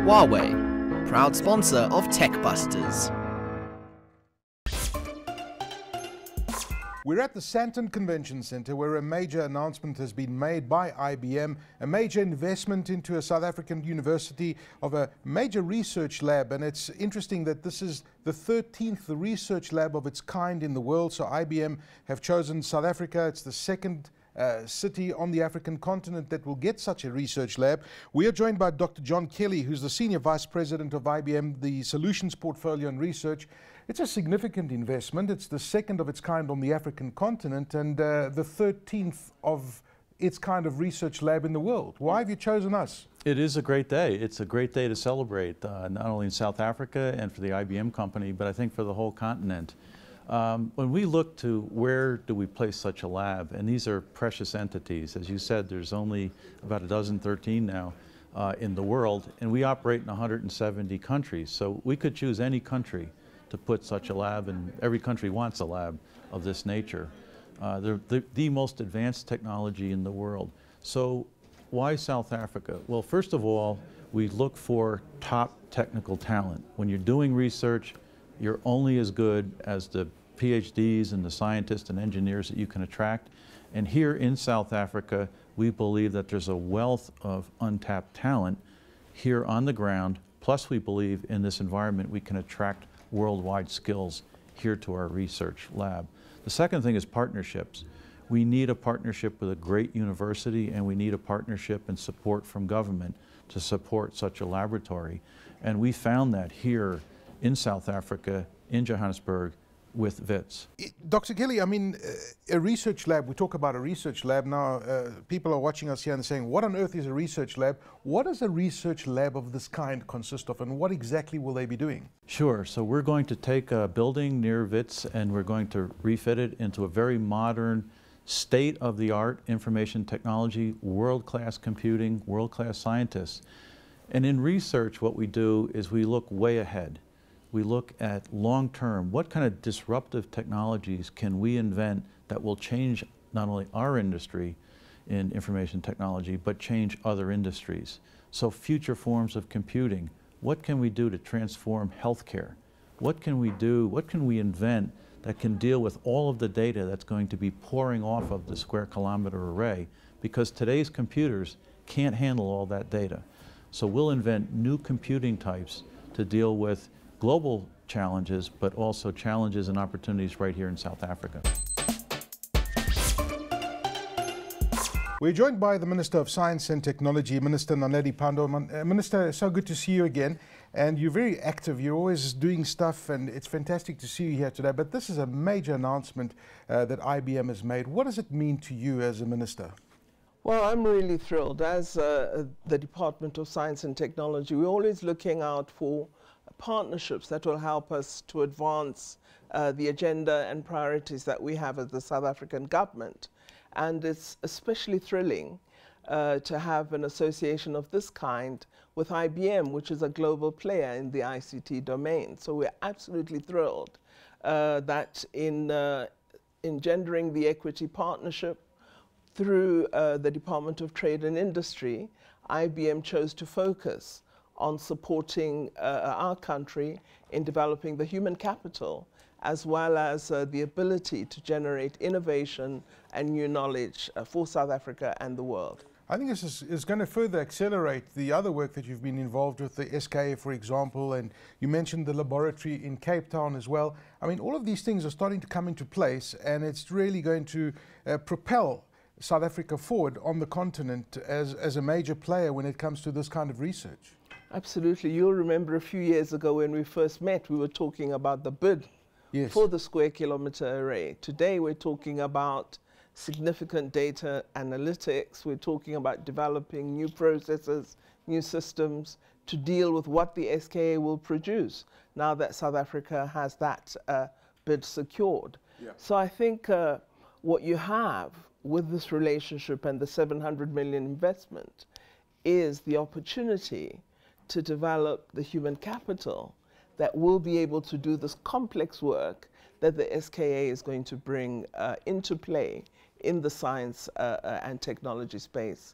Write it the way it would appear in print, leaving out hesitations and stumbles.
Huawei, proud sponsor of Tech Busters. We're at the Sandton Convention Centre where a major announcement has been made by IBM, a major investment into a South African university of a major research lab. And it's interesting that this is the 13th research lab of its kind in the world. So IBM have chosen South Africa. It's the second city on the African continent that will get such a research lab. We are joined by Dr. John Kelly, who's the Senior Vice President of IBM, the Solutions Portfolio and Research. It's a significant investment. It's the second of its kind on the African continent and the 13th of its kind of research lab in the world. Why have you chosen us? It is a great day. It's a great day to celebrate, not only in South Africa and for the IBM company, but I think for the whole continent. When we look to where do we place such a lab, and these are precious entities, as you said, there's only about 13 now in the world, and we operate in 170 countries. So we could choose any country to put such a lab, and every country wants a lab of this nature. They're the most advanced technology in the world. So why South Africa? Well, first of all, we look for top technical talent. When you're doing research, you're only as good as the PhDs and the scientists and engineers that you can attract. And here in South Africa, we believe that there's a wealth of untapped talent here on the ground. Plus, we believe in this environment we can attract worldwide skills here to our research lab. The second thing is partnerships. We need a partnership with a great university, and we need a partnership and support from government to support such a laboratory. And we found that here in South Africa, in Johannesburg, with Wits. Dr. Kelly, I mean, a research lab, we talk about a research lab now, people are watching us here and saying, what on earth is a research lab? What does a research lab of this kind consist of, and what exactly will they be doing? Sure, so we're going to take a building near Wits and we're going to refit it into a very modern, state-of-the-art information technology, world-class computing, world-class scientists. And in research, what we do is we look way ahead. We look at long-term, what kind of disruptive technologies can we invent that will change not only our industry in information technology, but change other industries. So future forms of computing, what can we do to transform healthcare? What can we do, what can we invent that can deal with all of the data that's going to be pouring off of the square kilometer array? Because today's computers can't handle all that data. So we'll invent new computing types to deal with global challenges, but also challenges and opportunities right here in South Africa. We're joined by the Minister of Science and Technology, Minister Naledi Pandor. Minister, so good to see you again. And you're very active. You're always doing stuff, and it's fantastic to see you here today. But this is a major announcement that IBM has made. What does it mean to you as a minister? Well, I'm really thrilled. As the Department of Science and Technology, we're always looking out for partnerships that will help us to advance the agenda and priorities that we have as the South African government. And it's especially thrilling to have an association of this kind with IBM, which is a global player in the ICT domain. So we're absolutely thrilled that in engendering the equity partnership through the Department of Trade and Industry, IBM chose to focus on supporting our country in developing the human capital, as well as the ability to generate innovation and new knowledge for South Africa and the world. I think this is going to further accelerate the other work that you've been involved with, the SKA, for example, and you mentioned the laboratory in Cape Town as well. I mean, all of these things are starting to come into place, and it's really going to propel South Africa forward on the continent as a major player when it comes to this kind of research. Absolutely. You'll remember a few years ago when we first met, we were talking about the bid for the square kilometer array. Today we're talking about significant data analytics. We're talking about developing new processes, new systems to deal with what the SKA will produce now that South Africa has that bid secured. Yeah. So I think what you have with this relationship and the 700 million investment is the opportunity to develop the human capital that will be able to do this complex work that the SKA is going to bring into play in the science and technology space.